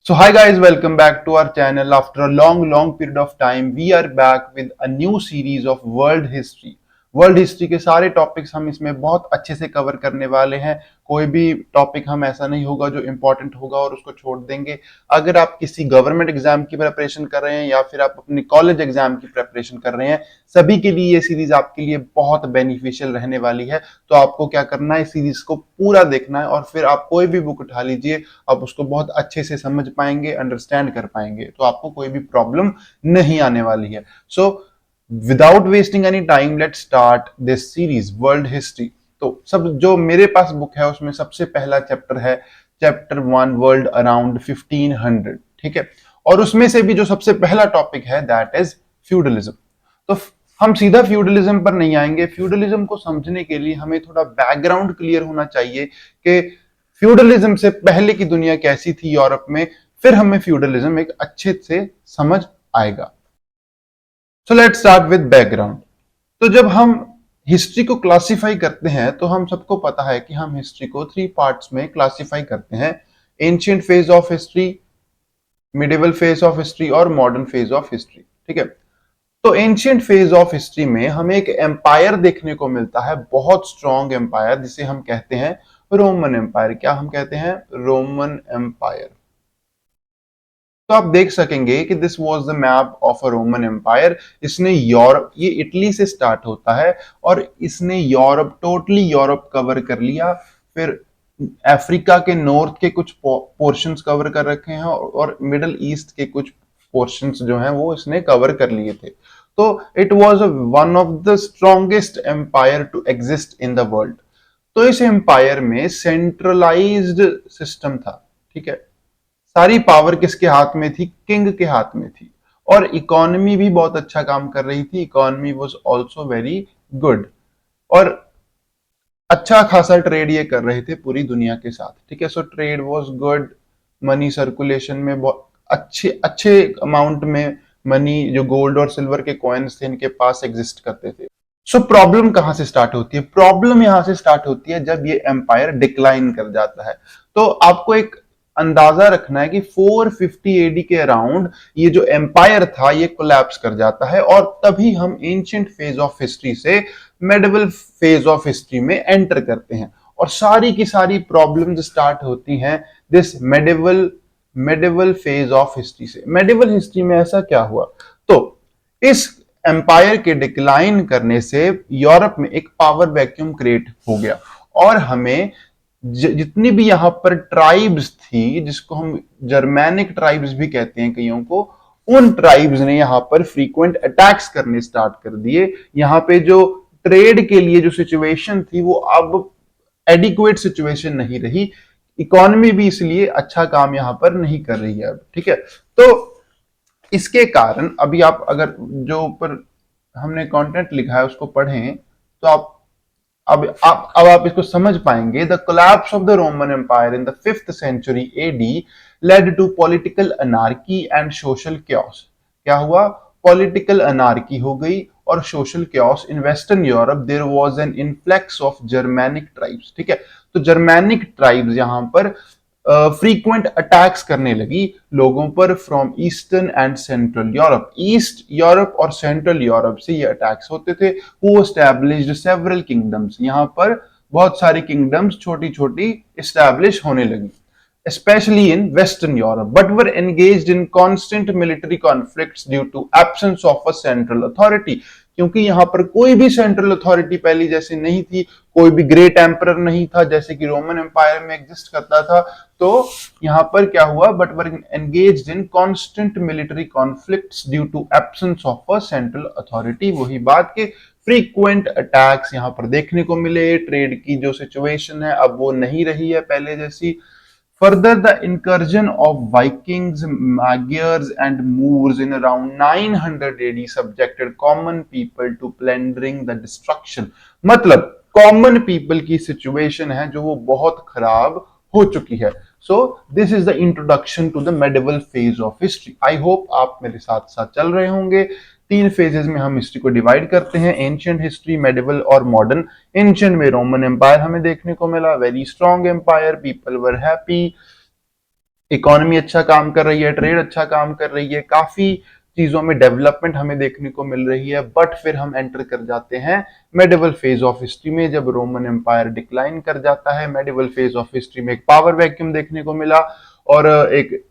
So hi guys, welcome back to our channel. After a long period of time, we are back with a new series of world history. World history के सारे topics हम इसमें बहुत अच्छे से cover करने वाले हैं। कोई भी टॉपिक हम ऐसा नहीं होगा जो इंपॉर्टेंट होगा और उसको छोड़ देंगे। अगर आप किसी गवर्नमेंट एग्जाम की प्रिपरेशन कर रहे हैं या फिर आप अपनी कॉलेज एग्जाम की प्रिपरेशन कर रहे हैं, सभी के लिए ये सीरीज आपके लिए बहुत बेनिफिशियल रहने वाली है। तो आपको क्या करना है, इस सीरीज को पूरा देखना है और फिर आप कोई भी बुक उठा लीजिए, आप उसको बहुत अच्छे से समझ पाएंगे, अंडरस्टैंड कर पाएंगे, तो आपको कोई भी प्रॉब्लम नहीं आने वाली है। So without wasting any time, let's start this series world history. तो सब जो मेरे पास बुक है उसमें सबसे पहला चैप्टर है चैप्टर 1, वर्ल्ड अराउंड 1500। ठीक है, और उसमें से भी जो सबसे पहला टॉपिक है दैट इज फ्यूडलिज्म। तो हम सीधा फ्यूडलिज्म पर नहीं आएंगे। फ्यूडलिज्म को समझने के लिए हमें थोड़ा बैकग्राउंड क्लियर होना चाहिए कि फ्यूडलिज्म से पहले की दुनिया कैसी थी यूरोप में, फिर हमें फ्यूडलिज्म एक अच्छे से समझ आएगा। So let's start with background. तो जब हम हिस्ट्री को क्लासिफाई करते हैं तो हम सबको पता है कि हम हिस्ट्री को 3 पार्ट्स में क्लासिफाई करते हैं: ancient phase of history, medieval phase of history और मॉडर्न फेज ऑफ हिस्ट्री। ठीक है, तो एंशिएंट फेज ऑफ हिस्ट्री में हमें एक एम्पायर देखने को मिलता है, बहुत स्ट्रॉन्ग एम्पायर, जिसे हम कहते हैं रोमन एम्पायर। क्या हम कहते हैं? Roman empire. तो आप देख सकेंगे कि this was the map of a Roman empire. इसने यूरोप, ये इटली से स्टार्ट होता है और इसने यूरोप, टोटली यूरोप कवर कर लिया। फिर अफ्रीका के नॉर्थ के कुछ पोर्शंस कवर कर रखे हैं और मिडल ईस्ट के कुछ पोर्शंस जो हैं वो इसने कवर कर लिए थे। तो it was one of the strongest empire to exist in the world. तो इस एम्पायर में सेंट्रलाइज्ड सिस्टम था। ठीक है, सारी पावर किसके हाथ में थी? किंग के हाथ में थी। और इकोनॉमी भी बहुत अच्छा काम कर रही थी। Economy was also very good और अच्छा खासा ट्रेड ये कर रहे थे पूरी दुनिया के साथ। ठीक है, so trade was good, money circulation में बहुत अच्छे अच्छे अमाउंट में मनी, जो गोल्ड और सिल्वर के कॉइन्स थे इनके पास एग्जिस्ट करते थे। सो प्रॉब्लम कहां से स्टार्ट होती है? प्रॉब्लम यहां से स्टार्ट होती है जब ये एम्पायर डिक्लाइन कर जाता है। तो आपको एक अंदाजा रखना है कि 450 एडी के अराउंड ये जो एम्पायर था ये कोलैप्स कर जाता है और तभी हम एंशिएंट फेज ऑफ हिस्ट्री से मेडिवल फेज ऑफ हिस्ट्री में एंटर करते हैं और सारी की सारी प्रॉब्लम्स स्टार्ट होती हैं this medieval phase of history से। मेडिवल हिस्ट्री में ऐसा क्या हुआ? तो इस एम्पायर के डिक्लाइन करने से यूरोप में एक पावर वैक्यूम क्रिएट हो गया और हमें जितनी भी यहां पर ट्राइब्स थी, जिसको हम जर्मैनिक ट्राइब्स भी कहते हैं कईयों को, उन ट्राइब्स ने यहां पर फ्रीक्वेंट अटैक्स करने स्टार्ट कर दिए। यहां पे जो ट्रेड के लिए जो सिचुएशन थी वो अब एडिक्वेट सिचुएशन नहीं रही। इकोनॉमी भी इसलिए अच्छा काम यहां पर नहीं कर रही है अब। ठीक है, तो इसके कारण अभी आप अगर जो ऊपर हमने कंटेंट लिखा है उसको पढ़ें तो अब आप इसको समझ पाएंगे। The collapse of the Roman empire in the 5th century AD led to political anarchy and social chaos. क्या हुआ? पॉलिटिकल अनार्की हो गई और social chaos in western Europe. There was an influx of Germanic tribes. ठीक है, तो Germanic tribes यहां पर फ्रीक्वेंट अटैक्स करने लगी लोगों पर from eastern and central Europe. East Europe और सेंट्रल यूरोप से ये अटैक्स होते थे। Who established several kingdoms. यहां पर बहुत सारी किंगडम्स छोटी छोटी एस्टैब्लिश होने लगी, especially in Western Europe, but were engaged in constant military conflicts due to absence of a central authority। क्योंकि यहां पर कोई भी सेंट्रल अथॉरिटी पहली जैसे नहीं थी, कोई भी ग्रेट एम्परर नहीं था जैसे कि रोमन एम्पायर में एग्जिस्ट करता था। तो यहां पर क्या हुआ? But were engaged in constant military conflicts due to absence of a central authority. वही बात के फ्रीक्वेंट अटैक्स यहां पर देखने को मिले। ट्रेड की जो सिचुएशन है अब वो नहीं रही है पहले जैसी। Further, the incursion of Vikings, Magyars, and Moors in around 900 AD subjected common people to plundering the destruction। मतलब कॉमन पीपल की सिचुएशन है जो वो बहुत खराब हो चुकी है। So this is the introduction to the medieval phase of history. I hope आप मेरे साथ साथ चल रहे होंगे। 3 फेजेस में हम हिस्ट्री को डिवाइड करते हैं: एंशिएंट हिस्ट्री, मेडिवल और मॉडर्न। एंशिएंट में रोमन एम्पायर हमें देखने को मिला, very strong empire, people were happy. Economy अच्छा काम कर रही है, ट्रेड अच्छा काम कर रही है, काफी चीजों में डेवलपमेंट हमें देखने को मिल रही है। बट फिर हम एंटर कर जाते हैं मेडिवल फेज ऑफ हिस्ट्री में, जब रोमन एम्पायर डिक्लाइन कर जाता है। मेडिवल फेज ऑफ हिस्ट्री में एक पावर वैक्यूम देखने को मिला, और एक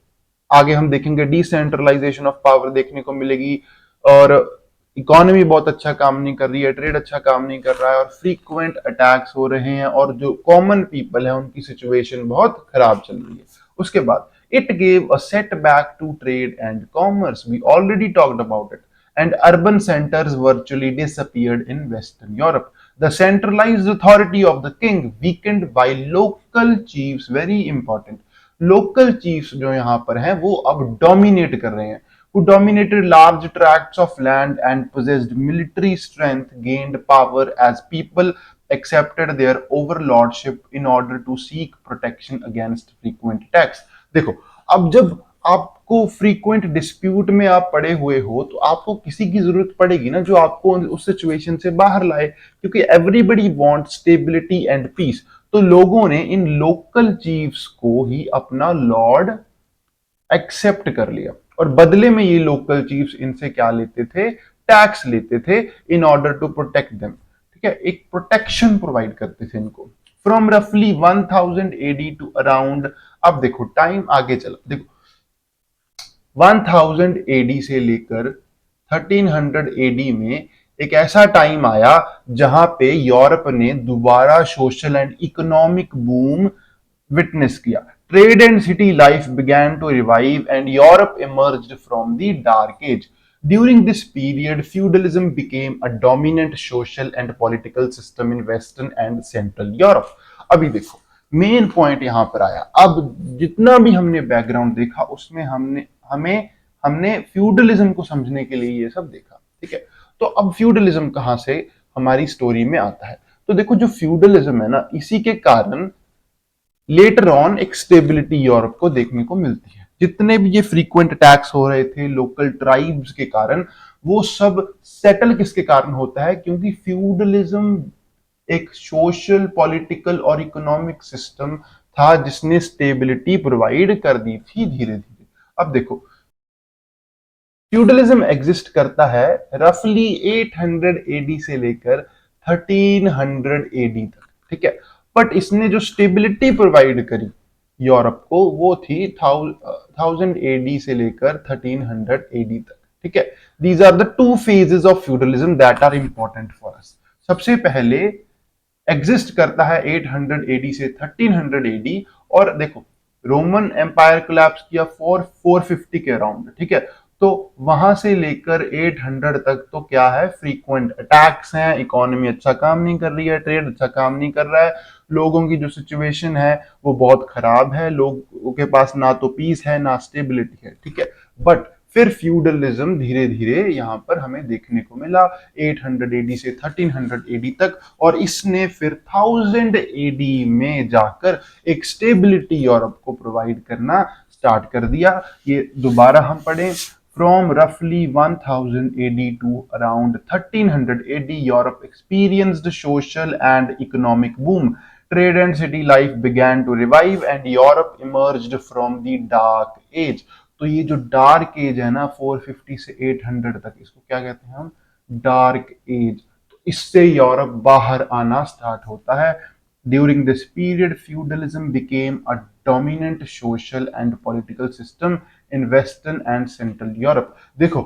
आगे हम देखेंगे डिसेंट्रलाइजेशन ऑफ पावर देखने को मिलेगी, और इकोनॉमी बहुत अच्छा काम नहीं कर रही है, ट्रेड अच्छा काम नहीं कर रहा है, और फ्रीक्वेंट अटैक्स हो रहे हैं, और जो कॉमन पीपल है उनकी सिचुएशन बहुत खराब चल रही है। उसके बाद it gave a setback to trade and commerce. We already talked about it. And urban centers virtually disappeared in Western Europe. The centralized authority of the king weakened by local chiefs, very important. Local chiefs जो यहाँ पर हैं वो अब dominate कर रहे हैं, who dominated large tracts of land and possessed military strength, gained power as people accepted their overlordship in order to seek protection against frequent attacks. देखो, अब जब आपको फ्रीक्वेंट डिस्प्यूट में आप पड़े हुए हो तो आपको किसी की जरूरत पड़ेगी ना जो आपको उस सिचुएशन से बाहर लाए, क्योंकि everybody want stability and peace. तो लोगों ने इन लोकल चीफ्स को ही अपना लॉर्ड एक्सेप्ट कर लिया, और बदले में ये लोकल चीफ्स इनसे क्या लेते थे, टैक्स लेते थे, in order to protect them. ठीक है, एक प्रोटेक्शन प्रोवाइड करते थे इनको। फ्रॉम रफली 1000 एडी टू अराउंड, अब देखो टाइम आगे चला, देखो 1000 एडी से लेकर 1300 एडी में एक ऐसा टाइम आया जहां पे यूरोप ने दोबारा social and economic boom witness किया। Trade and city life began to revive and Europe emerged from the dark age. During this period, feudalism became a dominant social and political system in Western and Central Europe. अभी देखो main point यहां पर आया। अब जितना भी हमने background देखा उसमें हमने फ्यूडलिज्म को समझने के लिए ये सब देखा। ठीक है, तो अब फ्यूडलिज्म कहां से हमारी स्टोरी में आता है, तो देखो जो फ्यूडलिज्म है ना, इसी के कारण लेटर ऑन एक स्टेबिलिटी यूरोप को देखने को मिलती है। जितने भी ये फ्रीक्वेंट अटैक्स हो रहे थे लोकल ट्राइब्स के कारण, वो सब सेटल किसके कारण होता है, क्योंकि फ्यूडलिज्म एक सोशल पॉलिटिकल और इकोनॉमिक सिस्टम था जिसने स्टेबिलिटी प्रोवाइड कर दी थी धीरे धीरे। अब देखो फ्यूडलिज्म एग्जिस्ट करता है रफली 800 एडी से लेकर 1300 एडी तक। ठीक है, बट इसने जो स्टेबिलिटी प्रोवाइड करी यूरोप को वो थी 1000 एडी से लेकर 1300 एडी तक। ठीक है, these are the two phases of feudalism that are important for us. सबसे पहले एग्जिस्ट करता है 800 एडी से 1300 एडी, और देखो रोमन एम्पायर कोलैप्स किया 450 के अराउंड। ठीक है, तो वहां से लेकर 800 तक तो क्या है, फ्रीक्वेंट अटैक्स हैं, इकोनॉमी अच्छा काम नहीं कर रही है, ट्रेड अच्छा काम नहीं कर रहा है, लोगों की जो सिचुएशन है वो बहुत खराब है, लोगों के पास ना तो पीस है ना स्टेबिलिटी है। ठीक है, बट फिर फ्यूडलिज्म धीरे धीरे यहां पर हमें देखने को मिला 800 एडी से 1300 एडी तक, और इसने फिर 1000 एडी में जाकर एक स्टेबिलिटी यूरोप को प्रोवाइड करना स्टार्ट कर दिया। ये दोबारा हम पढ़ें, from roughly 1000 AD to around 1300 AD, Europe experienced social and economic boom. Trade and city life began to revive and Europe emerged from the dark age. तो ये जो डार्क एज है ना 450 से 800 तक, इसको क्या कहते हैं हम, डार्क एज। तो इससे यूरोप बाहर आना स्टार्ट होता है। During this period feudalism became a dominant social and political system in western and central Europe. देखो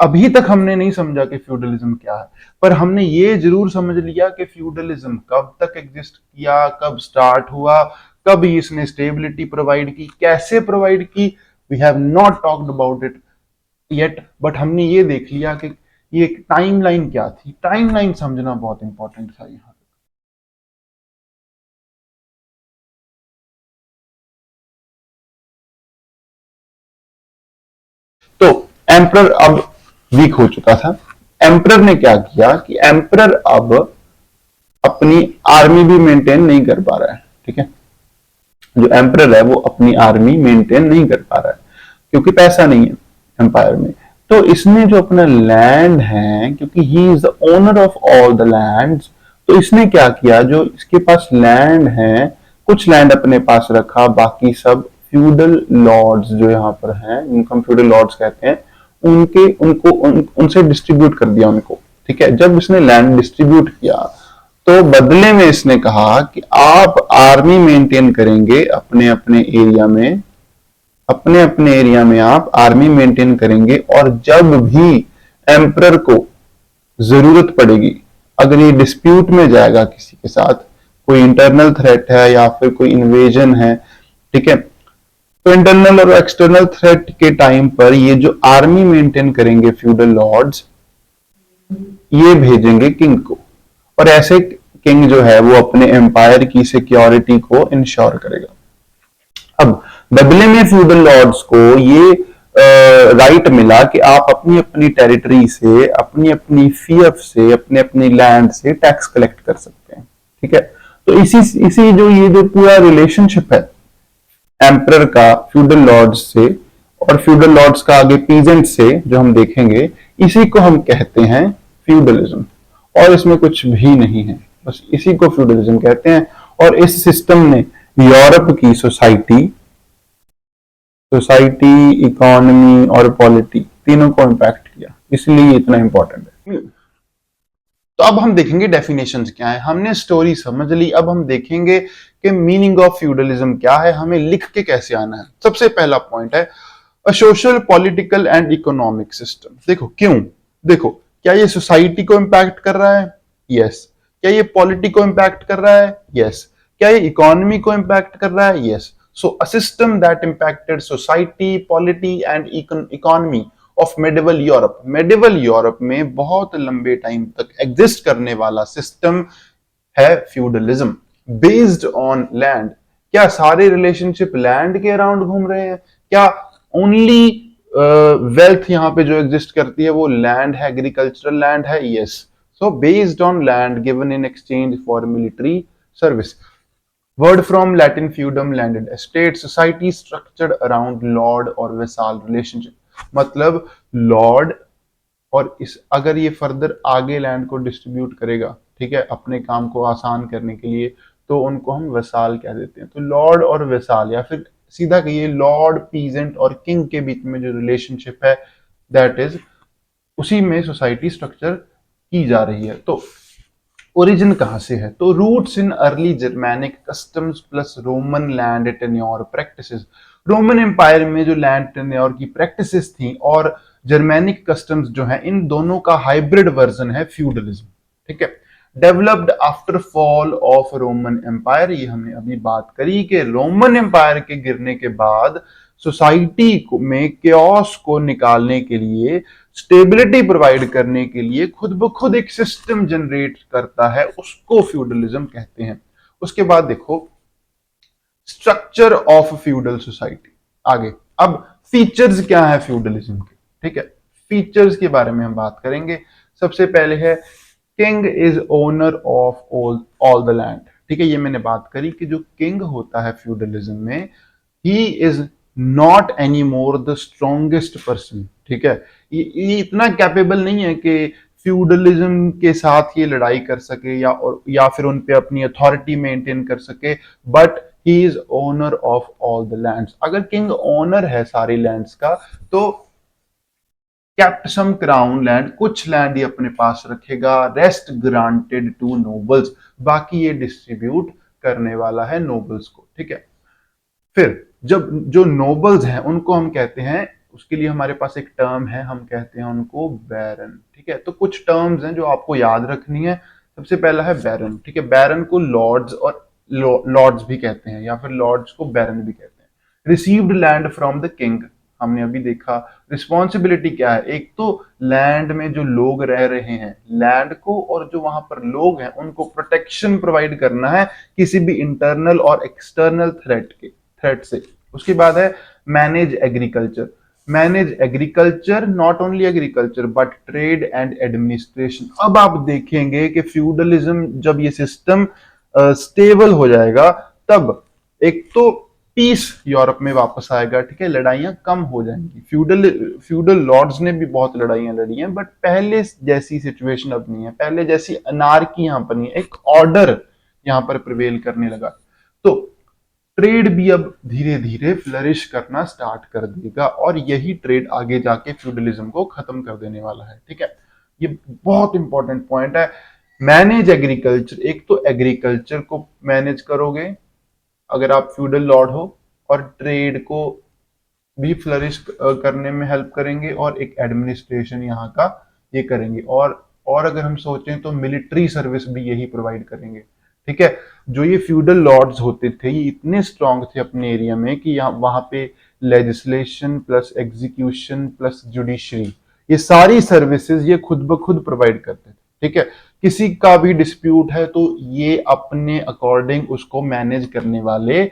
अभी तक हमने नहीं समझा कि फ्यूडलिज्म क्या है, पर हमने ये जरूर समझ लिया कि फ्यूडलिज्म कब तक एग्जिस्ट किया, कब स्टार्ट हुआ, कब इसने स्टेबिलिटी प्रोवाइड की, कैसे प्रोवाइड की। We have not talked about it yet, but हमने ये देख लिया कि ये टाइमलाइन क्या थी। टाइमलाइन समझना बहुत इंपॉर्टेंट था यहाँ। तो एम्परर अब वीक हो चुका था। एम्परर ने क्या किया कि एम्परर अब अपनी आर्मी भी मेंटेन नहीं कर पा रहा है। ठीक है, जो एम्परर है वो अपनी आर्मी मेंटेन नहीं कर पा रहा है क्योंकि पैसा नहीं है एम्पायर में। तो इसने जो अपना लैंड है, क्योंकि he is the owner of all the lands, तो इसने क्या किया, जो इसके पास लैंड है कुछ लैंड अपने पास रखा, बाकी सब फ्यूडल लॉर्ड्स जो यहाँ पर हैं, जिनको हम फ्यूडल लॉर्ड्स कहते हैं, उनसे डिस्ट्रीब्यूट कर दिया उनको। ठीक है, जब इसने लैंड डिस्ट्रीब्यूट किया तो बदले में इसने कहा कि आप आर्मी मेंटेन करेंगे अपने अपने एरिया में, अपने अपने एरिया में आप आर्मी मेंटेन करेंगे, और जब भी एम्परर को जरूरत पड़ेगी, अगर ये डिस्प्यूट में जाएगा किसी के साथ, कोई इंटरनल थ्रेट है या फिर कोई इन्वेजन है, ठीक है, तो इंटरनल और एक्सटर्नल थ्रेट के टाइम पर ये जो आर्मी मेंटेन करेंगे फ्यूडल लॉर्ड्स, ये भेजेंगे किंग को, और ऐसे किंग जो है वो अपने एम्पायर की सिक्योरिटी को इंश्योर करेगा। अब बदले में फ्यूडल लॉर्ड्स को ये राइट मिला कि आप अपनी अपनी टेरिटरी से, अपनी अपनी फीएफ से, अपने अपनी लैंड से टैक्स कलेक्ट कर सकते हैं। ठीक है, तो इसी जो ये जो पूरा रिलेशनशिप है एम्परर का फ्यूडल लॉर्ड्स से, और फ्यूडल लॉर्ड्स का आगे पीजेंट से जो हम देखेंगे, इसी को हम कहते हैं फ्यूडलिज्म। और इसमें कुछ भी नहीं है, बस इसी को फ्यूडलिज्म कहते हैं। और इस सिस्टम ने यूरोप की सोसाइटी, इकोनॉमी और पॉलिटी तीनों को इंपैक्ट किया, इसलिए इतना इंपॉर्टेंट है। तो अब हम देखेंगे डेफिनेशंस क्या है। हमने स्टोरी समझ ली, अब हम देखेंगे कि मीनिंग ऑफ फ्यूडलिज्म क्या है, हमें लिख के कैसे आना है। सबसे पहला पॉइंट है a social, political and economic system. देखो क्यों, देखो क्या ये सोसाइटी को इंपैक्ट कर रहा है? यस। क्या ये पॉलिटी को इंपैक्ट कर रहा है? यस। क्या ये इकोनॉमी को इंपैक्ट कर रहा है? Yes. So a system that impacted society, polity and economy of medieval Europe. Medieval Europe में बहुत लंबे टाइम तक एग्जिस्ट करने वाला सिस्टम है फ्यूडलिज्म, बेस्ड ऑन लैंड। क्या सारे रिलेशनशिप लैंड के अराउंड घूम रहे हैं? क्या ओनली वेल्थ यहां पे जो एग्जिस्ट करती है वो लैंड है, एग्रीकल्चरल लैंड है? Yes. So based on land given in exchange for military service. Word from Latin feudum, landed estate, society structured around lord और वेसाल रिलेशनशिप। मतलब लॉर्ड, और इस अगर ये फर्दर आगे लैंड को डिस्ट्रीब्यूट करेगा, ठीक है, अपने काम को आसान करने के लिए, तो उनको हम वेसाल कह देते हैं। तो लॉर्ड और वेसाल, या फिर सीधा कहिए लॉर्ड, पीजेंट और किंग के बीच में जो रिलेशनशिप है, दैट इज, उसी में सोसाइटी स्ट्रक्चर की जा रही है। तो ओरिजिन कहां से है? तो roots in early Germanic customs plus Roman land tenure practices. Roman empire में जो लैंड टेन्योर की प्रैक्टिसेस थी और जर्मैनिक कस्टम्स जो है, इन दोनों का हाइब्रिड वर्जन है फ्यूडलिज्म। ठीक है, developed after fall of Roman empire. ये हमने अभी बात करी कि रोमन एम्पायर के गिरने के बाद सोसाइटी में केओस को निकालने के लिए, स्टेबिलिटी प्रोवाइड करने के लिए खुद ब खुद एक सिस्टम जनरेट करता है, उसको फ्यूडलिज्म कहते हैं। उसके बाद देखो स्ट्रक्चर ऑफ फ्यूडल सोसाइटी। आगे अब फीचर्स क्या है फ्यूडलिज्म के, ठीक है, फीचर्स के बारे में हम बात करेंगे। सबसे पहले है king is owner of all the land. ठीक है, ये मैंने बात करी कि जो किंग होता है फ्यूडलिज्म में, he is not any more the strongest person. ठीक है, ये इतना कैपेबल नहीं है कि फ्यूडलिज्म के साथ ये लड़ाई कर सके या फिर उन पे अपनी अथॉरिटी मेंटेन कर सके, but he is owner of all the lands. अगर किंग ओनर है सारी लैंड्स का, तो केप्ट सम क्राउन लैंड, कुछ लैंड ये अपने पास रखेगा, रेस्ट ग्रांटेड टू नोबल्स, बाकी ये डिस्ट्रीब्यूट करने वाला है नोबल्स को। ठीक है, फिर जब जो नोबल्स हैं उनको हम कहते हैं, उसके लिए हमारे पास एक टर्म है, हम कहते हैं उनको बैरन। ठीक है, तो कुछ टर्म्स हैं जो आपको याद रखनी है। सबसे पहला है बैरन। ठीक है, बैरन को लॉर्ड्स और लॉर्ड्स भी कहते हैं, या फिर लॉर्ड्स को बैरन भी कहते हैं। Received land from the king, हमने अभी देखा। रिस्पॉन्सिबिलिटी क्या है? एक तो लैंड में जो लोग रह रहे हैं, लैंड को और जो वहां पर लोग हैं उनको प्रोटेक्शन प्रोवाइड करना है किसी भी इंटरनल और एक्सटर्नल थ्रेट से। उसके बाद है manage agriculture. Manage agriculture, not only agriculture but trade and administration. अब आप देखेंगे कि फ्यूडलिज्म जब ये सिस्टम स्टेबल हो जाएगा, तब एक तो पीस यूरोप में वापस आएगा। ठीक है, लड़ाइयां कम हो जाएंगी। फ्यूडल लॉर्ड्स ने भी बहुत लड़ाइयां लड़ी हैं, बट पहले जैसी सिचुएशन अब नहीं है, पहले जैसी अनार्की यहां पर नहीं है, एक ऑर्डर यहां पर प्रिवेल करने लगा। तो ट्रेड भी अब धीरे धीरे फ्लरिश करना स्टार्ट कर देगा और यही ट्रेड आगे जाके फ्यूडलिज्म को खत्म कर देने वाला है। ठीक है, ये बहुत इंपॉर्टेंट पॉइंट है। मैनेज एग्रीकल्चर, एक तो एग्रीकल्चर को मैनेज करोगे अगर आप फ्यूडल लॉर्ड हो, और ट्रेड को भी फ्लरिश करने में हेल्प करेंगे, और एक एडमिनिस्ट्रेशन यहाँ का ये करेंगे, और अगर हम सोचें तो मिलिट्री सर्विस भी यही प्रोवाइड करेंगे। ठीक है, जो ये फ्यूडल लॉर्ड्स होते थे ये इतने स्ट्रांग थे अपने एरिया में कि यहाँ वहां पे legislation plus execution plus judiciary, ये सारी सर्विसेज ये खुद ब खुद प्रोवाइड करते थे। ठीक है, किसी का भी डिस्प्यूट है तो ये अपने अकॉर्डिंग उसको मैनेज करने वाले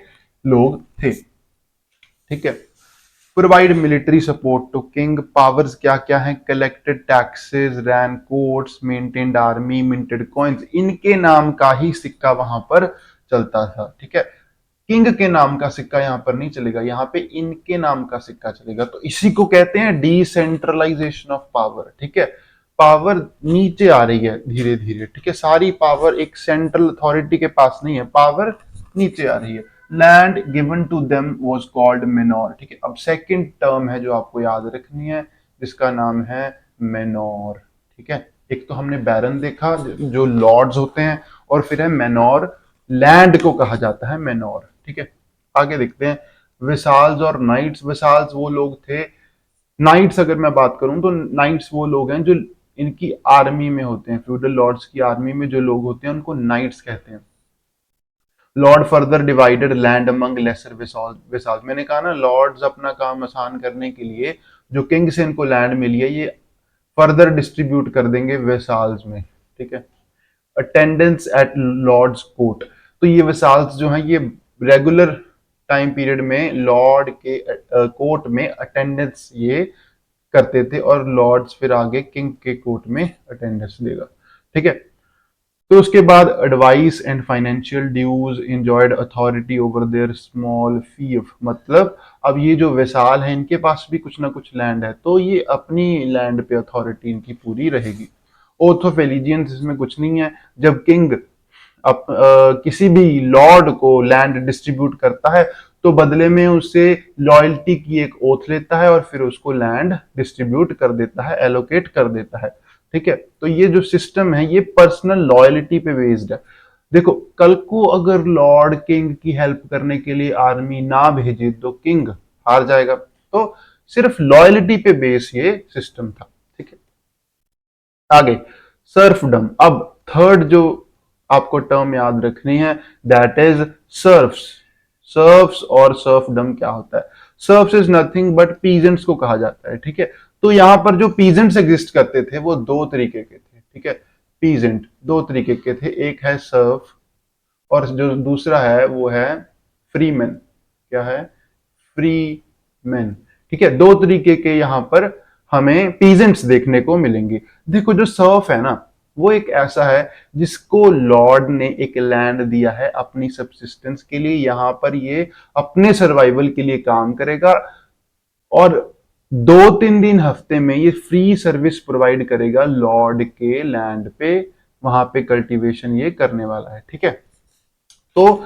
लोग थे। ठीक है, provide military support to king, powers क्या क्या है, collected taxes, ran courts, maintained army, minted coins, इनके नाम का ही सिक्का वहां पर चलता था। ठीक है, किंग के नाम का सिक्का यहां पर नहीं चलेगा, यहां पे इनके नाम का सिक्का चलेगा। तो इसी को कहते हैं डिसेंट्रलाइजेशन ऑफ पावर। ठीक है, पावर नीचे आ रही है धीरे धीरे। ठीक है, सारी पावर एक सेंट्रल अथॉरिटी के पास नहीं है, पावर नीचे आ रही है। Land given to them was called manor. ठीक है, अब सेकंड टर्म है जो आपको याद रखनी है जिसका नाम है मेनोर। ठीक है, एक तो हमने बैरन देखा जो लॉर्ड्स होते हैं, और फिर है मेनोर, लैंड को कहा जाता है मेनोर। ठीक है, आगे देखते हैं विसाल्स और नाइट्स। विसाल्स वो लोग थे, नाइट्स अगर मैं बात करूं तो नाइट्स वो लोग हैं जो इनकी आर्मी में होते हैं, फ्यूडल लॉर्ड्स की आर्मी में जो लोग होते हैं उनको नाइट्स कहते हैं। Lord further divided land among lesser vassals, मैंने कहा ना लॉर्ड्स अपना काम आसान करने के लिए जो किंग से इनको लैंड मिली है ये फर्दर डिस्ट्रीब्यूट कर देंगे वेसाल्स में। ठीक है, अटेंडेंस एट लॉर्ड्स कोर्ट, तो ये वेसाल्स जो हैं ये रेगुलर टाइम पीरियड में लॉर्ड के कोर्ट में अटेंडेंस ये करते थे, और लॉर्ड्स फिर आगे किंग के कोर्ट में अटेंडेंस देगा। ठीक है, तो उसके बाद advice and financial dues, enjoyed authority over their small fief, मतलब अब ये जो वेसाल है इनके पास भी कुछ ना कुछ लैंड है तो ये अपनी लैंड पे अथॉरिटी इनकी पूरी रहेगी। ओथ ऑफ एलिजियंस इसमें कुछ नहीं है, जब किंग किसी भी लॉर्ड को लैंड डिस्ट्रीब्यूट करता है तो बदले में उससे लॉयल्टी की एक ओथ लेता है और फिर उसको लैंड डिस्ट्रीब्यूट कर देता है, एलोकेट कर देता है। ठीक है, तो ये जो सिस्टम है ये पर्सनल लॉयल्टी पे बेस्ड है। देखो कल को अगर लॉर्ड किंग की हेल्प करने के लिए आर्मी ना भेजे तो किंग हार जाएगा, तो सिर्फ लॉयल्टी पे बेस ये सिस्टम था। ठीक है, आगे सर्फडम। अब थर्ड जो आपको टर्म याद रखनी है दैट इज सर्फ्स। सर्फ्स और सर्फडम क्या होता है? Serfs is nothing but peasants को कहा जाता है। ठीक है, तो यहां पर जो पीजेंट्स एग्जिस्ट करते थे वो दो तरीके के थे। ठीक है, पीजेंट दो तरीके के थे, एक है सर्फ और जो दूसरा है वो है फ्रीमैन। क्या है? फ्रीमैन। ठीक है, दो तरीके के यहां पर हमें पीजेंट्स देखने को मिलेंगे। देखो जो सर्फ है ना वो एक ऐसा है जिसको लॉर्ड ने एक लैंड दिया है अपनी सब्सिस्टेंस के लिए, यहां पर ये अपने सर्वाइवल के लिए काम करेगा और 2-3 दिन हफ्ते में ये फ्री सर्विस प्रोवाइड करेगा लॉर्ड के लैंड पे, वहां पे कल्टीवेशन ये करने वाला है। ठीक है, तो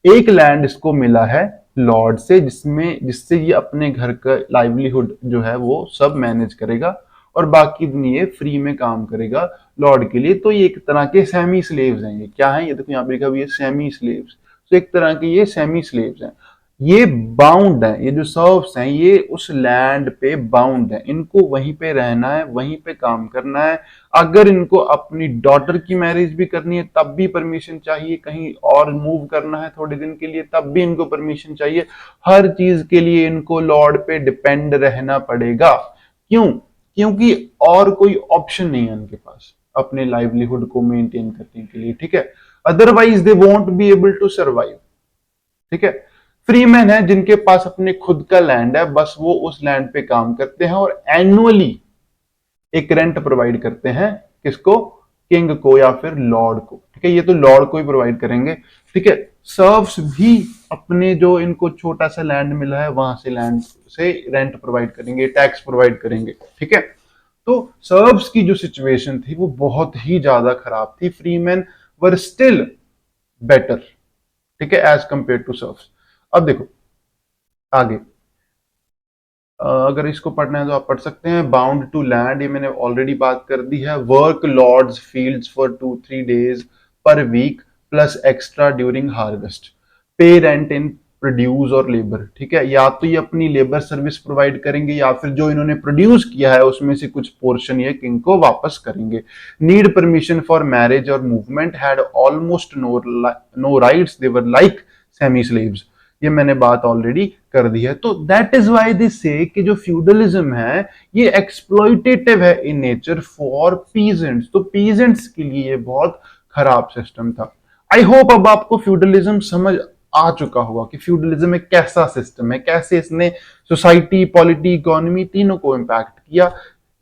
एक लैंड इसको मिला है लॉर्ड से जिससे ये अपने घर का लाइवलीहुड जो है वो सब मैनेज करेगा और बाकी दिन ये फ्री में काम करेगा लॉर्ड के लिए। तो ये एक तरह के सेमी स्लेव्स हैं। ये क्या है? ये देखो यहाँ पे लिखा हुआ है सेमी स्लेव्स। तो एक तरह के ये सेमी स्लेव्स हैं, ये बाउंड है, ये जो सर्व्स हैं ये उस लैंड पे बाउंड है, इनको वहीं पे रहना है, वहीं पे काम करना है। अगर इनको अपनी डॉटर की मैरिज भी करनी है तब भी परमिशन चाहिए, कहीं और मूव करना है थोड़े दिन के लिए तब भी इनको परमिशन चाहिए। हर चीज के लिए इनको लॉर्ड पे डिपेंड रहना पड़ेगा। क्यों? क्योंकि और कोई ऑप्शन नहीं है उनके पास अपने लाइवलीहुड को मेंटेन करने के लिए। ठीक है, otherwise they won't be able to survive. ठीक है, फ्रीमैन है जिनके पास अपने खुद का लैंड है, बस वो उस लैंड पे काम करते हैं और एनुअली एक रेंट प्रोवाइड करते हैं। किसको? किंग को या फिर लॉर्ड को। ठीक है, ये तो लॉर्ड को ही प्रोवाइड करेंगे। ठीक है, सर्व्स भी अपने जो इनको छोटा सा लैंड मिला है वहां से लैंड से रेंट प्रोवाइड करेंगे, टैक्स प्रोवाइड करेंगे। ठीक है, तो सर्व्स की जो सिचुएशन थी वो बहुत ही ज्यादा खराब थी। फ्रीमैन वर स्टिल बेटर, ठीक है, एज कंपेयर टू सर्व्स। अब देखो आगे, अगर इसको पढ़ना है तो आप पढ़ सकते हैं। बाउंड टू लैंड, ये मैंने ऑलरेडी बात कर दी है। Work lords fields for 2-3 days पर week plus extra during harvest. Pay rent in produce और लेबर, ठीक है, या तो ये अपनी लेबर सर्विस प्रोवाइड करेंगे या फिर जो इन्होंने प्रोड्यूस किया है उसमें से कुछ पोर्शन ये किंग को वापस करेंगे। नीड परमिशन फॉर मैरिज और movement, had almost no rights, they were like semi slaves. ये मैंने बात ऑलरेडी कर दी है। तो दैट इज वाई दिस से कि जो फ्यूडलिज्म है ये एक्सप्लॉइटेटिव है इन नेचर फॉर पीजेंट्स। तो पीजेंट्स के लिए ये बहुत खराब सिस्टम था। आई होप अब आपको फ्यूडलिज्म समझ आ चुका होगा कि फ्यूडलिज्म एक कैसा सिस्टम है, कैसे इसने सोसाइटी, पॉलिटी, इकोनॉमी तीनों को इंपैक्ट किया।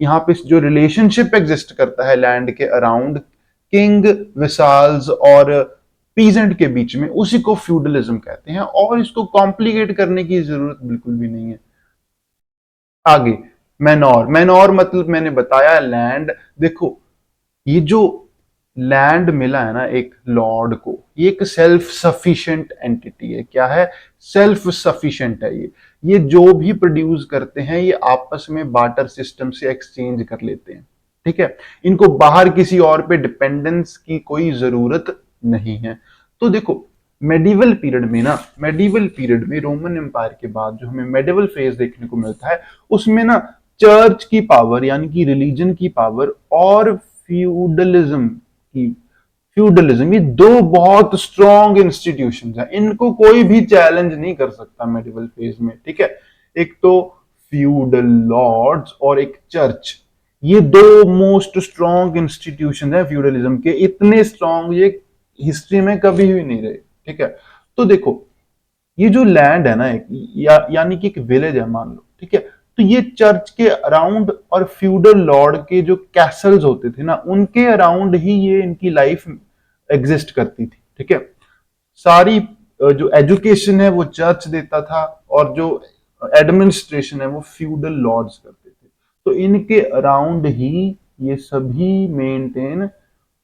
यहाँ पे जो रिलेशनशिप एग्जिस्ट करता है लैंड के अराउंड, किंग, विसाल्स और पीजेंट के बीच में, उसी को फ्यूडलिज्म कहते हैं और इसको कॉम्प्लिकेट करने की जरूरत बिल्कुल भी नहीं है। आगे मैनोर, मैनोर मतलब मैंने बताया लैंड। देखो ये जो लैंड मिला है ना एक लॉर्ड को, ये एक सेल्फ सफिशिएंट एंटिटी है। क्या है? सेल्फ सफिशिएंट है ये जो भी प्रोड्यूस करते हैं ये आपस में बार्टर सिस्टम से एक्सचेंज कर लेते हैं, ठीक है। इनको बाहर किसी और पे डिपेंडेंस की कोई जरूरत नहीं है। तो देखो मेडिवल पीरियड में ना, मेडिवल पीरियड में रोमन एम्पायर के बाद जो हमें मेडिवल फेज देखने को मिलता है उसमें ना चर्च की पावर यानी कि रिलीजन की पावर और फ्यूडलिज्म की, फ्यूडलिज्म, ये दो बहुत स्ट्रॉन्ग इंस्टीट्यूशंस हैं, इनको कोई भी चैलेंज नहीं कर सकता मेडिवल फेज में, ठीक है। एक तो फ्यूडल लॉर्ड्स और एक चर्च, ये दो मोस्ट स्ट्रॉन्ग इंस्टीट्यूशन है फ्यूडलिज्म के। इतने स्ट्रॉन्ग ये हिस्ट्री में कभी भी नहीं रहे, ठीक है। तो देखो ये जो लैंड है ना एक यानी कि एक विलेज है मान लो, ठीक है। तो ये चर्च के अराउंड और फ्यूडल लॉर्ड के जो कैसल्स होते थे ना उनके अराउंड ही ये इनकी लाइफ एग्जिस्ट करती थी, ठीक है। सारी जो एजुकेशन है वो चर्च देता था और जो एडमिनिस्ट्रेशन है वो फ्यूडल लॉर्ड्स करते थे। तो इनके अराउंड ही ये सभी मेंटेन,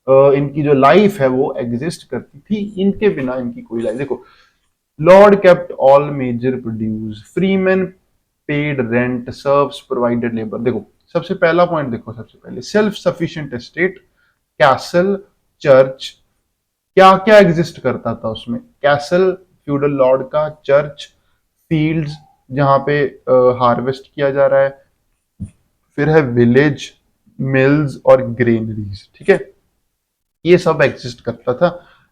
इनकी जो लाइफ है वो एग्जिस्ट करती थी, इनके बिना इनकी कोई लाइफ। देखो lord kept all major produce, freeman paid rent, serfs provided labour. देखो सबसे पहला पॉइंट देखो, सबसे पहले self sufficient estate, castle, church, क्या क्या एग्जिस्ट करता था उसमें? कैसल फ्यूडल लॉर्ड का, चर्च, फील्ड्स जहां पे हार्वेस्ट किया जा रहा है, फिर है विलेज, मिल्स और ग्रेनरीज, ठीक है। ये सब एग्जिस्ट करता था।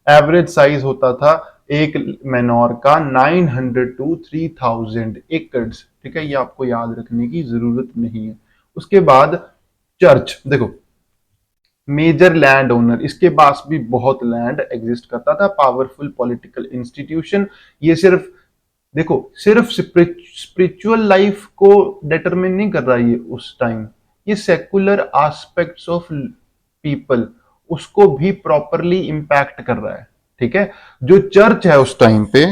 एवरेज साइज होता था एक मेनोर का 900 to 3000 एकड़्स, ठीक है। ये आपको याद रखने की जरूरत नहीं है। उसके बाद चर्च, देखो मेजर लैंड ओनर, इसके पास भी बहुत लैंड एग्जिस्ट करता था। पावरफुल पॉलिटिकल इंस्टीट्यूशन, ये सिर्फ देखो सिर्फ स्पिरिचुअल लाइफ को डिटरमिन नहीं कर रहा ये उस टाइम, ये सेकुलर एस्पेक्ट्स ऑफ पीपल उसको भी प्रॉपरली इंपैक्ट कर रहा है, ठीक है। जो चर्च है उस टाइम पे,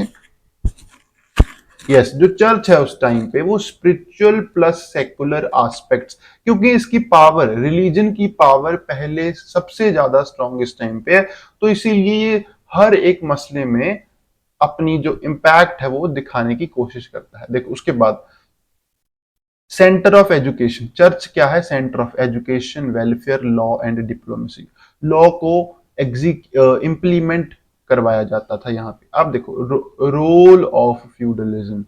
यस जो चर्च है उस टाइम पे वो स्पिरिचुअल प्लस सेकुलर एस्पेक्ट्स, क्योंकि इसकी पावर, रिलीजन की पावर पहले सबसे ज्यादा स्ट्रॉन्ग इस टाइम पे है, तो इसीलिए ये हर एक मसले में अपनी जो इंपैक्ट है वो दिखाने की कोशिश करता है। देखो उसके बाद सेंटर ऑफ एजुकेशन, चर्च क्या है? Centre of education, welfare, law and diplomacy. Law को इम्प्लीमेंट करवाया जाता था यहाँ पे। अब देखो रोल ऑफ फ्यूडलिज्म,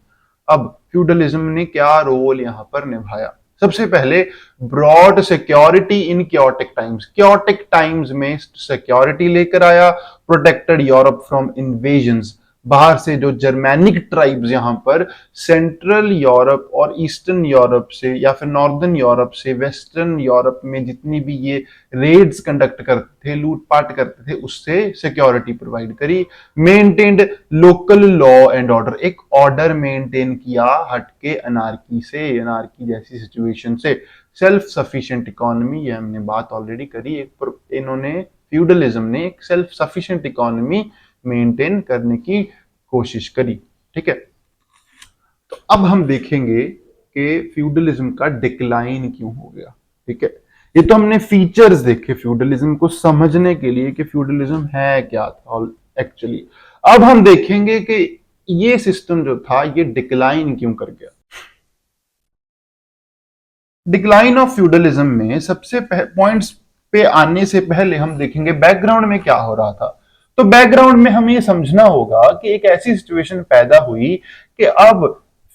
अब फ्यूडलिज्म ने क्या रोल यहाँ पर निभाया? सबसे पहले broad security in chaotic times, chaotic times में सिक्योरिटी लेकर आया। प्रोटेक्टेड यूरोप फ्रॉम इन्वेजन्स, बाहर से जो जर्मैनिक ट्राइब्स यहाँ पर सेंट्रल यूरोप और ईस्टर्न यूरोप से या फिर नॉर्दर्न यूरोप से वेस्टर्न यूरोप में जितनी भी ये रेड्स कंडक्ट करते थे, लूटपाट करते थे, उससे सिक्योरिटी प्रोवाइड करी। Maintained local law and order, एक ऑर्डर मेंटेन किया हटके अनार्की से, अनार्की जैसी सिचुएशन से। सेल्फ सफिशिएंट इकोनॉमी, ये हमने बात ऑलरेडी करी, एक इन्होंने फ्यूडलिज्म ने एक सेल्फ सफिशिएंट इकोनॉमी मेंटेन करने की कोशिश करी, ठीक है। तो अब हम देखेंगे कि फ्यूडलिज्म का डिक्लाइन क्यों हो गया, ठीक है। ये तो हमने फीचर्स देखे फ्यूडलिज्म को समझने के लिए कि फ्यूडलिज्म है क्या था एक्चुअली। अब हम देखेंगे कि ये सिस्टम जो था ये डिक्लाइन क्यों कर गया? डिक्लाइन ऑफ फ्यूडलिज्म में सबसे पॉइंट्स पे आने से पहले हम देखेंगे बैकग्राउंड में क्या हो रहा था। तो बैकग्राउंड में हमें ये समझना होगा कि एक ऐसी सिचुएशन पैदा हुई कि अब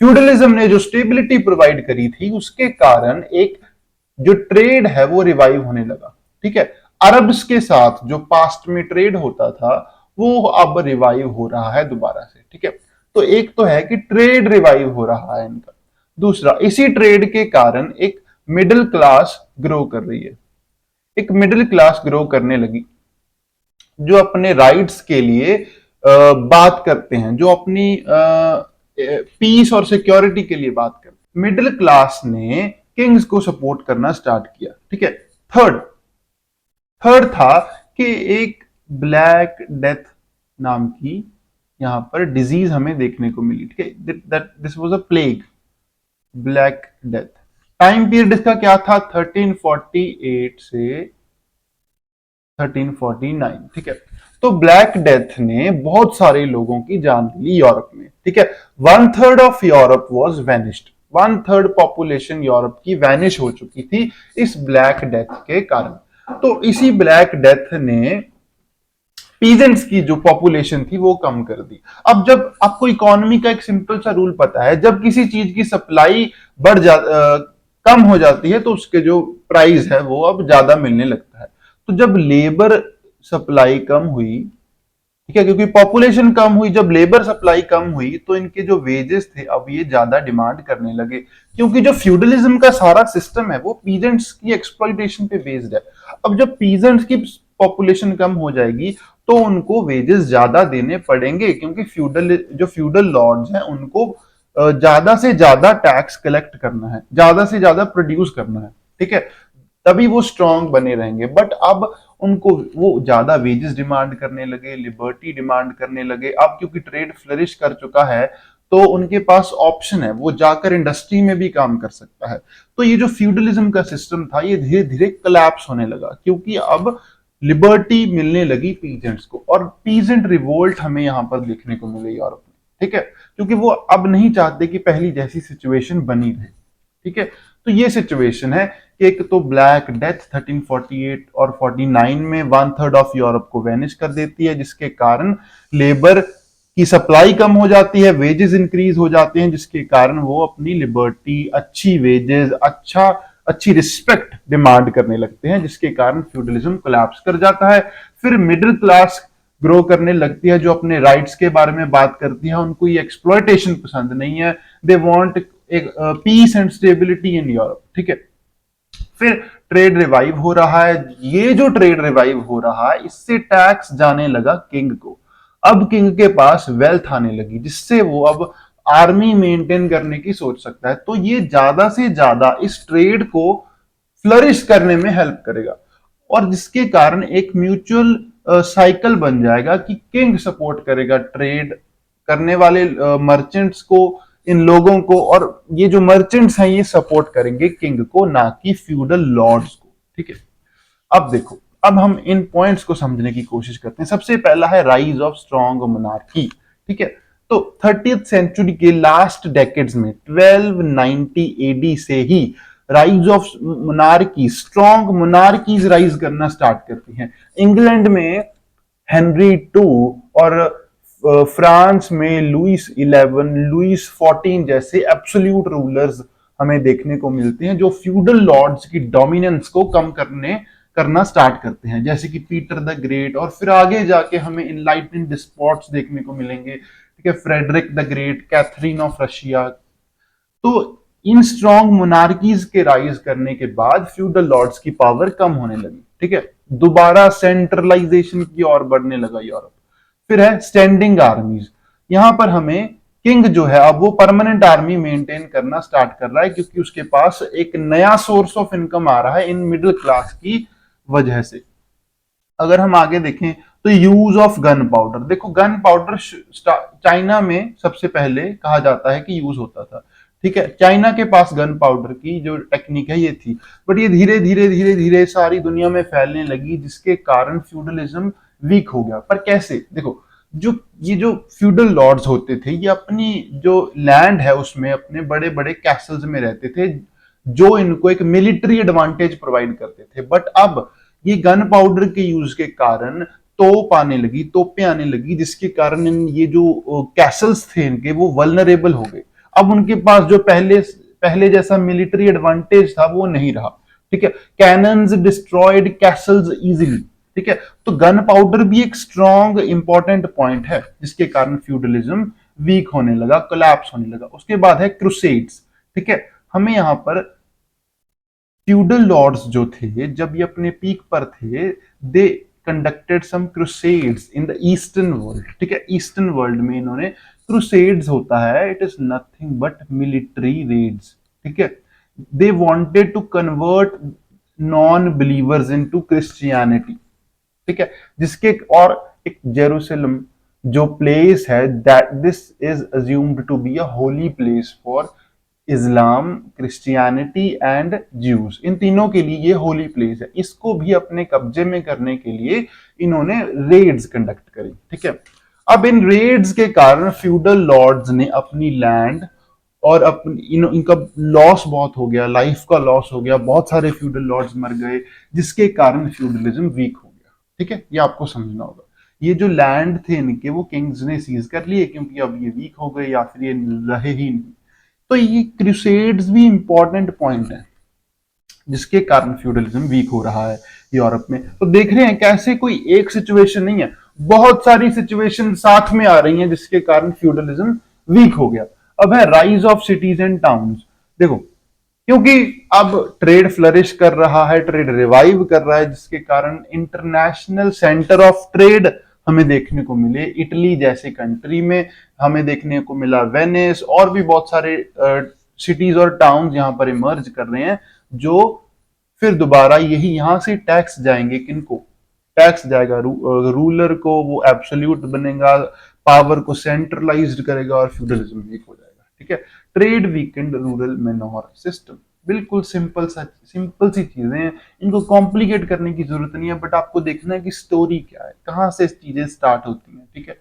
फ्यूडलिज्म ने जो स्टेबिलिटी प्रोवाइड करी थी उसके कारण एक जो ट्रेड है वो रिवाइव होने लगा। ठीक है, अरब्स के साथ जो पास्ट में ट्रेड होता था वो अब रिवाइव हो रहा है दोबारा से। ठीक है, तो एक तो है कि ट्रेड रिवाइव हो रहा है इनका। दूसरा, इसी ट्रेड के कारण एक मिडिल क्लास ग्रो कर रही है, एक मिडिल क्लास ग्रो करने लगी जो अपने राइट्स के लिए बात करते हैं, जो अपनी पीस और सिक्योरिटी के लिए बात करते हैं। मिडिल क्लास ने किंग्स को सपोर्ट करना स्टार्ट किया। ठीक है, थर्ड थर्ड था कि एक ब्लैक डेथ नाम की यहां पर डिजीज हमें देखने को मिली। ठीक है, that this was a plague, black death. Time period इसका क्या था? 1348 से 1349। ठीक है, तो ब्लैक डेथ ने बहुत सारे लोगों की जान ली यूरोप में। ठीक है, 1/3 of Europe was vanished, 1/3 population Europe की वैनिश हो चुकी थी इस ब्लैक डेथ के कारण। तो इसी ब्लैक डेथ ने पीजेंट्स की जो पॉपुलेशन थी वो कम कर दी। अब जब आपको इकोनॉमी का एक सिंपल सा रूल पता है, जब किसी चीज की सप्लाई कम हो जाती है तो उसके जो प्राइस है वो अब ज्यादा मिलने लगता है। तो जब लेबर सप्लाई कम हुई, ठीक है, क्योंकि पॉपुलेशन कम हुई, जब लेबर सप्लाई कम हुई तो इनके जो वेजेस थे अब ये ज्यादा डिमांड करने लगे, क्योंकि जो फ्यूडलिज्म का सारा सिस्टम है वो पीजेंट्स की एक्सप्लॉइटेशन पे बेस्ड है। अब जब पीजेंट्स की पॉपुलेशन कम हो जाएगी तो उनको वेजेस ज्यादा देने पड़ेंगे, क्योंकि फ्यूडल लॉर्ड्स हैं उनको ज्यादा से ज्यादा टैक्स कलेक्ट करना है, ज्यादा से ज्यादा प्रोड्यूस करना है। ठीक है, तभी वो स्ट्रांग बने रहेंगे। बट अब उनको वो ज्यादा वेजेस डिमांड करने लगे, लिबर्टी डिमांड करने लगे। अब क्योंकि ट्रेड फ्लरिश कर चुका है तो उनके पास ऑप्शन है, वो जाकर इंडस्ट्री में भी काम कर सकता है। तो ये जो फ्यूडलिज्म का सिस्टम था ये धीरे धीरे कोलैप्स होने लगा, क्योंकि अब लिबर्टी मिलने लगी पीजेंट्स को। और पीजेंट रिवोल्ट हमें यहां पर देखने को मिले यूरोप में। ठीक है, क्योंकि वो अब नहीं चाहते कि पहली जैसी सिचुएशन बनी रहे। ठीक है, तो ये सिचुएशन है कि एक तो ब्लैक डेथ 1348 और 49 में 1/3 ऑफ यूरोप को वैनिश कर देती है, जिसके कारण लेबर की सप्लाई कम हो जाती है, वेजेस इंक्रीज हो जाते हैं, जिसके कारण वो अपनी लिबर्टी, अच्छी वेजेस, अच्छी रिस्पेक्ट डिमांड करने लगते हैं, जिसके कारण फ्यूडलिज्म कोलैप्स कर जाता है। फिर मिडिल क्लास ग्रो करने लगती है जो अपने राइट्स के बारे में बात करती है, उनको ये एक्सप्लॉयटेशन पसंद नहीं है, दे वांट एक peace and stability in Europe. ठीक है, फिर ट्रेड रिवाइव हो रहा है। ये जो ट्रेड रिवाइव हो रहा है इससे टैक्स जाने लगा किंग को। अब किंग के पास वेल्थ आने लगी, जिससे वो अब आर्मी मेंटेन करने की सोच सकता है। तो ये ज्यादा से ज्यादा इस ट्रेड को फ्लरिश करने में हेल्प करेगा, और जिसके कारण एक म्यूचुअल साइकिल बन जाएगा कि किंग सपोर्ट करेगा ट्रेड करने वाले मर्चेंट्स को, इन लोगों को, और ये जो मर्चेंट्स हैं ये सपोर्ट करेंगे किंग को, ना कि फ्यूडल लॉर्ड्स को। ठीक है, अब देखो, अब हम इन पॉइंट्स को समझने की कोशिश करते हैं। सबसे पहला है राइज ऑफ स्ट्रॉन्ग मोनार्की। ठीक है, तो 30th सेंचुरी के लास्ट डेकेड्स में 1290 एडी से ही rise of monarchy, strong monarchies rise करना स्टार्ट करती हैं। इंग्लैंड में हेनरी टू और फ्रांस में लुइस 11, लुइस 14 जैसे एब्सोल्यूट रूलर्स हमें देखने को मिलते हैं, जो फ्यूडल लॉर्ड्स की डोमिनेंस को कम करना स्टार्ट करते हैं, जैसे कि पीटर द ग्रेट। और फिर आगे जाके हमें इनलाइटनिंग डिस्पॉट्स देखने को मिलेंगे। ठीक है, Frederick the great, Catherine of Russia. तो इन स्ट्रॉन्ग मोनार्कीज के राइज करने के बाद फ्यूडल लॉर्ड्स की पावर कम होने लगी। ठीक है, दोबारा सेंट्रलाइजेशन की ओर बढ़ने लगा यूरोप। फिर है स्टैंडिंग आर्मीज। यहां पर हमें किंग जो है अब वो परमानेंट आर्मी मेंटेन करना स्टार्ट कर रहा है, क्योंकि उसके पास एक नया सोर्स ऑफ इनकम आ रहा है इन मिडिल क्लास की वजह से। अगर हम आगे देखें तो यूज ऑफ गन पाउडर। देखो, गन पाउडर चाइना में सबसे पहले कहा जाता है कि यूज होता था। ठीक है, चाइना के पास गन पाउडर की जो टेक्निक है ये थी, बट ये धीरे धीरे धीरे धीरे सारी दुनिया में फैलने लगी, जिसके कारण फ्यूडलिज्म वीक हो गया। पर कैसे? देखो, जो ये जो फ्यूडल लॉर्ड्स होते थे ये अपनी जो लैंड है उसमें अपने बड़े बड़े कैसल्स में रहते थे, जो इनको एक मिलिट्री एडवांटेज प्रोवाइड करते थे। बट अब ये गन पाउडर के यूज के कारण तोप आने लगी, तोपें आने लगी, जिसके कारण ये जो कैसल्स थे इनके वो वल्नरेबल हो गए। अब उनके पास जो पहले पहले जैसा मिलिट्री एडवांटेज था वो नहीं रहा। ठीक है, कैनन्स डिस्ट्रॉयड कैसल्स इजीली। ठीक है, तो गन पाउडर भी एक स्ट्रॉन्ग इंपॉर्टेंट पॉइंट है जिसके कारण फ्यूडलिज्म वीक होने लगा, कोलैप्स होने लगा। उसके बाद है क्रूसेड्स। ठीक है, हमें यहां पर फ्यूडल लॉर्ड्स जो थे जब ये अपने पीक पर थे, they conducted some crusades in the eastern world. ठीक है, ईस्टर्न वर्ल्ड में इन्होंने क्रूसेड्स होता है, it is nothing but military raids. ठीक है, they wanted to convert non believers into Christianity. ठीक है, जिसके और एक जेरूसलम जो प्लेस है, that this is assumed to be a holy place for Islam, Christianity and Jews. इन तीनों के लिए ये होली प्लेस है। इसको भी अपने कब्जे में करने के लिए इन्होंने रेड्स कंडक्ट करी। ठीक है, अब इन रेड्स के कारण फ्यूडल लॉर्ड्स ने अपनी लैंड और अपनी इनका लॉस बहुत हो गया, लाइफ का लॉस हो गया, बहुत सारे फ्यूडल लॉर्ड्स मर गए, जिसके कारण फ्यूडलिज्म वीक हो गया। ठीक है, ये आपको समझना होगा। ये जो लैंड थे इनके वो किंग्स ने सीज कर लिए क्योंकि अब ये वीक हो गए या फिर ये रहे ही नहीं। तो ये क्रूसेड्स भी इंपॉर्टेंट पॉइंट है जिसके कारण फ्यूडलिज्म वीक हो रहा है यूरोप में। तो देख रहे हैं कैसे कोई एक सिचुएशन नहीं है, बहुत सारी सिचुएशन साथ में आ रही हैं जिसके कारण फ्यूडलिज्म वीक हो गया। अब है rise of cities and towns. देखो, क्योंकि अब ट्रेड फ्लरिश कर रहा है, ट्रेड रिवाइव कर रहा है, जिसके कारण इंटरनेशनल सेंटर ऑफ ट्रेड हमें देखने को मिले इटली जैसे कंट्री में, हमें देखने को मिला वेनिस, और भी बहुत सारे सिटीज और टाउन यहां पर इमर्ज कर रहे हैं, जो फिर दोबारा यही यहां से टैक्स जाएंगे। किनको टैक्स जाएगा? रूलर को, वो एब्सोल्यूट बनेगा, पावर को सेंट्रलाइज्ड करेगा और फ्यूडलिज्म वीक हो जाएगा। ठीक है, trade weekend rural Manor system. बिल्कुल सिंपल सी चीजें हैं, इनको कॉम्प्लिकेट करने की जरूरत नहीं है, बट आपको देखना है कि स्टोरी क्या है, कहां से चीजें स्टार्ट होती हैं। ठीक है,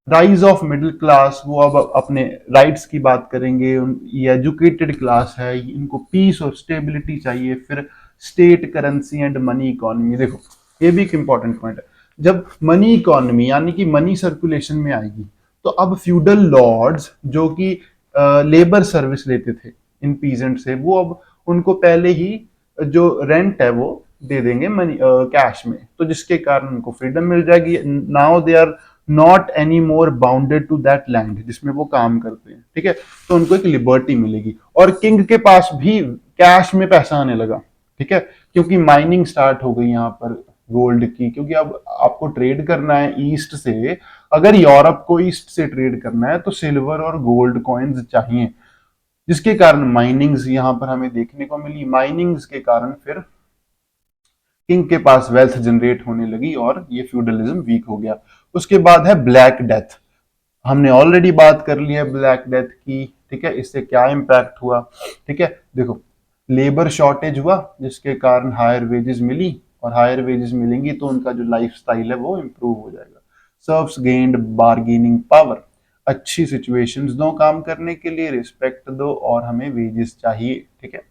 राइज ऑफ मिडिल क्लास, वो अब अपने राइट्स की बात करेंगे। ये एजुकेटेड क्लास है, इनको पीस और स्टेबिलिटी चाहिए। फिर state currency and money economy. देखो, ये भी एक इंपॉर्टेंट पॉइंट है। जब मनी इकोनॉमी यानी कि मनी सर्कुलेशन में आएगी, तो अब फ्यूडल लॉर्ड्स जो कि लेबर सर्विस लेते थे इन पीजेंट से, वो अब उनको पहले ही जो रेंट है वो दे देंगे मनी कैश में, तो जिसके कारण उनको फ्रीडम मिल जाएगी। Now they are not any more bounded to that land जिसमें वो काम करते हैं। ठीक है, तो उनको एक लिबर्टी मिलेगी, और किंग के पास भी कैश में पैसा आने लगा। ठीक है, क्योंकि माइनिंग स्टार्ट हो गई यहाँ पर गोल्ड की, क्योंकि अब आपको ट्रेड करना है ईस्ट से। अगर यूरोप को ईस्ट से ट्रेड करना है तो सिल्वर और गोल्ड कॉइन्स चाहिए, जिसके कारण माइनिंग्स यहाँ पर हमें देखने को मिली। माइनिंग्स के कारण फिर किंग के पास वेल्थ जनरेट होने लगी और ये फ्यूडलिज्म वीक हो गया। उसके बाद है ब्लैक डेथ। हमने ऑलरेडी बात कर ली है ब्लैक डेथ की। ठीक है, इससे क्या इम्पैक्ट हुआ? ठीक है, देखो, लेबर शॉर्टेज हुआ जिसके कारण हायर वेजेस मिली, और हायर वेजेस मिलेंगी तो उनका जो लाइफ स्टाइल है वो इम्प्रूव हो जाएगा। सर्व्स गेन्ड बार्गेनिंग पावर, अच्छी सिचुएशंस दो काम करने के लिए, रिस्पेक्ट दो, और हमें वेजेस चाहिए। ठीक है,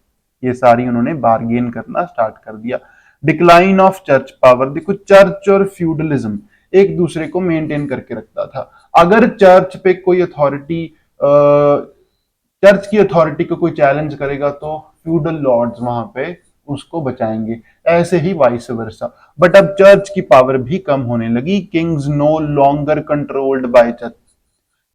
ये सारी उन्होंने बार्गेन करना स्टार्ट कर दिया। Decline of church power. देखो, चर्च और फ्यूडलिज्म एक दूसरे को मेंटेन करके रखता था। अगर चर्च पे कोई अथॉरिटी, चर्च की अथॉरिटी को कोई चैलेंज करेगा तो फ्यूडल लॉर्ड्स वहां पे उसको बचाएंगे, ऐसे ही वाइस वर्सा। बट अब चर्च की पावर भी कम होने लगी। Kings no longer controlled by church.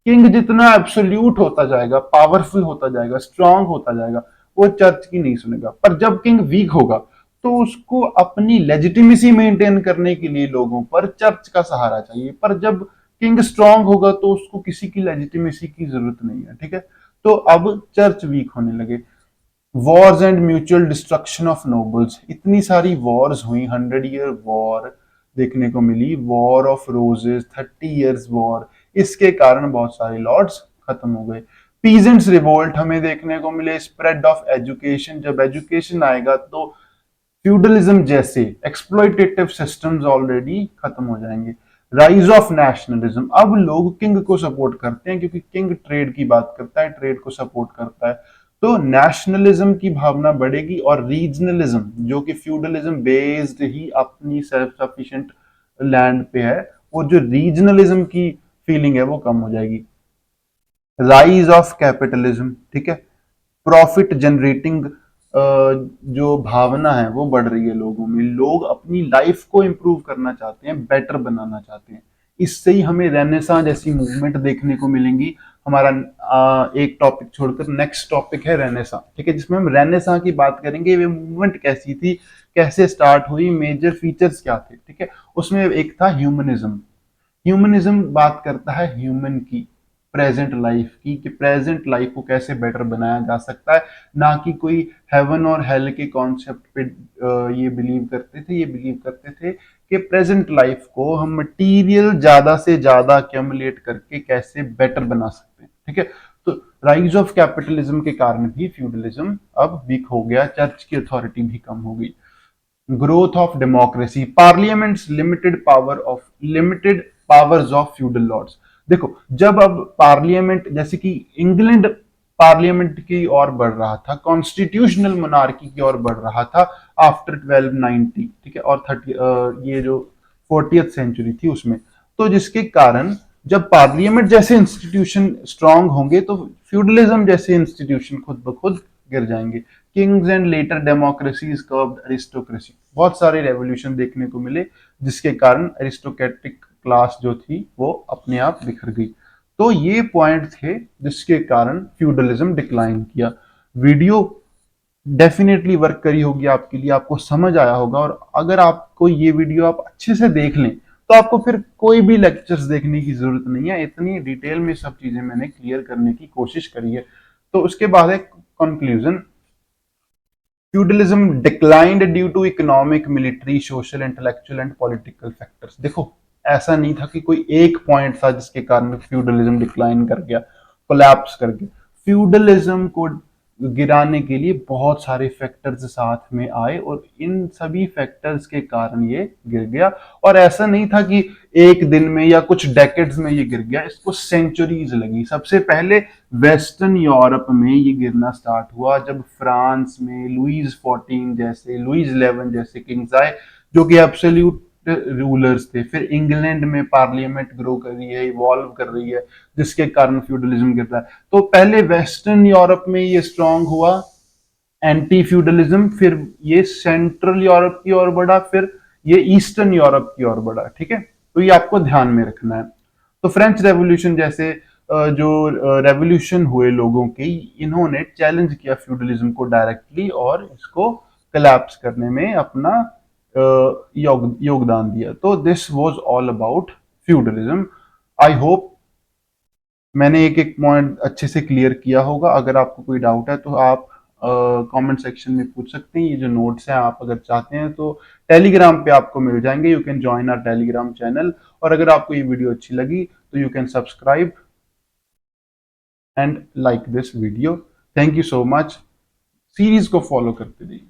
King जितना एब्सोल्यूट होता जाएगा, पावरफुल होता जाएगा, स्ट्रांग होता जाएगा, वो चर्च की नहीं सुनेगा। पर जब किंग वीक होगा तो उसको अपनी लेजिटिमेसी मेंटेन करने के लिए लोगों पर चर्च का सहारा चाहिए। पर जब किंग स्ट्रांग होगा तो उसको किसी की लेजिटिमेसी की जरूरत नहीं है। ठीक है, तो अब चर्च वीक होने लगे। Wars and mutual destruction of nobles. इतनी सारी वॉर्स हुई, 100 ईयर वॉर देखने को मिली, war of roses, 30 years war. इसके कारण बहुत सारे लॉर्ड्स खत्म हो गए। पीजेंट्स रिवोल्ट हमें देखने को मिले। स्प्रेड ऑफ एजुकेशन, जब एजुकेशन आएगा तो फ्यूडलिज्म जैसे एक्सप्लॉइटेटिव सिस्टम्स ऑलरेडी खत्म हो जाएंगे। राइज ऑफ नेशनलिज्म, अब लोग किंग को सपोर्ट करते हैं क्योंकि किंग ट्रेड की बात करता है, ट्रेड को सपोर्ट करता है, तो नेशनलिज्म की भावना बढ़ेगी। और रीजनलिज्म जो कि फ्यूडलिज्म बेस्ड ही अपनी सेल्फ सफिशिएंट लैंड पे है, वो जो रीजनलिज्म की फीलिंग है वो कम हो जाएगी। राइज ऑफ कैपिटलिज्म, ठीक है, प्रॉफिट जनरेटिंग जो भावना है वो बढ़ रही है लोगों में, लोग अपनी लाइफ को इंप्रूव करना चाहते हैं, बेटर बनाना चाहते हैं। इससे ही हमें रेनेसां जैसी मूवमेंट देखने को मिलेंगी। हमारा एक टॉपिक छोड़कर नेक्स्ट टॉपिक है रेनेसां, ठीक है, जिसमें हम रेनेसां की बात करेंगे, वे मूवमेंट कैसी थी, कैसे स्टार्ट हुई, मेजर फीचर्स क्या थे, ठीक है। उसमें एक था ह्यूमनिज्म। ह्यूमनिज्म बात करता है ह्यूमन की प्रेजेंट लाइफ की, कि प्रेजेंट लाइफ को कैसे बेटर बनाया जा सकता है, ना कि कोई हेवन और हेल के कॉन्सेप्ट पे ये बिलीव करते थे। ये बिलीव करते थे कि प्रेजेंट लाइफ को हम मटीरियल ज्यादा से ज्यादा अक्यूमुलेट करके कैसे बेटर बना सकते हैं, ठीक है। तो राइज ऑफ कैपिटलिज्म के कारण भी फ्यूडलिज्म अब वीक हो गया, चर्च की अथॉरिटी भी कम हो गई। Growth of democracy, parliaments limited powers of feudal lords. देखो, जब अब पार्लियामेंट, जैसे कि इंग्लैंड पार्लियामेंट की ओर बढ़ रहा था, कॉन्स्टिट्यूशनल मोनार्की की ओर बढ़ रहा था आफ्टर 1290, ठीक है, और 30 ये जो 40th सेंचुरी थी उसमें, तो जिसके कारण जब पार्लियामेंट जैसे इंस्टीट्यूशन स्ट्रांग होंगे तो फ्यूडलिज्म जैसे इंस्टीट्यूशन खुद ब खुद गिर जाएंगे। Kings and later democracies curved aristocracy, बहुत सारे रेवोल्यूशन देखने को मिले जिसके कारण अरिस्टोक्रेटिक क्लास जो थी वो अपने आप बिखर गई। तो ये पॉइंट थे जिसके कारण फ्यूडलिज्म डिक्लाइन किया। वीडियो डेफिनेटली वर्क करी होगी आपके लिए, आपको समझ आया होगा, और अगर आपको ये वीडियो आप अच्छे से देख लें तो आपको फिर कोई भी लेक्चर्स देखने की जरूरत नहीं है। इतनी डिटेल में सब चीजें मैंने क्लियर करने की कोशिश करी है। तो उसके बाद है conclusion. Feudalism declined due to economic, military, social, intellectual and political factors. देखो, ऐसा नहीं था कि कोई एक पॉइंट था जिसके कारण फ्यूडलिज्म डिक्लाइन कर गया, कोलैप्स कर गया। फ्यूडलिज्म को गिराने के लिए बहुत सारे फैक्टर्स साथ में आए और इन सभी फैक्टर्स के कारण ये गिर गया। और ऐसा नहीं था कि एक दिन में या कुछ डेकेड्स में ये गिर गया, इसको सेंचुरीज लगी। सबसे पहले वेस्टर्न यूरोप में ये गिरना स्टार्ट हुआ जब फ्रांस में लुईस 11 जैसे किंग्स आए जो कि एब्सोल्यूट रूलर्स थे। फिर इंग्लैंड में पार्लियामेंट ग्रो कर रही है, इवॉल्व कर रही है, जिसके कारण फ्यूडलिज्म गिरता है। तो पहले वेस्टर्न यूरोप में ये स्ट्रांग हुआ एंटी फ्यूडलिज्म, फिर ये सेंट्रल यूरोप की ओर बढ़ा, फिर ये ईस्टर्न यूरोप की ओर बढ़ा, ठीक है। तो ये आपको ध्यान में रखना है। तो फ्रेंच रेवोल्यूशन जैसे जो रेवोल्यूशन हुए लोगों के, इन्होंने चैलेंज किया फ्यूडलिज्म को डायरेक्टली और इसको कोलैप्स करने में अपना योगदान दिया। तो this was all about feudalism. I hope मैंने एक एक पॉइंट अच्छे से क्लियर किया होगा। अगर आपको कोई डाउट है तो आप कमेंट सेक्शन में पूछ सकते हैं। ये जो नोट्स हैं आप अगर चाहते हैं तो टेलीग्राम पे आपको मिल जाएंगे, you can join our Telegram channel. और अगर आपको ये वीडियो अच्छी लगी तो you can subscribe and like this video. Thank you so much. Series को फॉलो करते रहिए।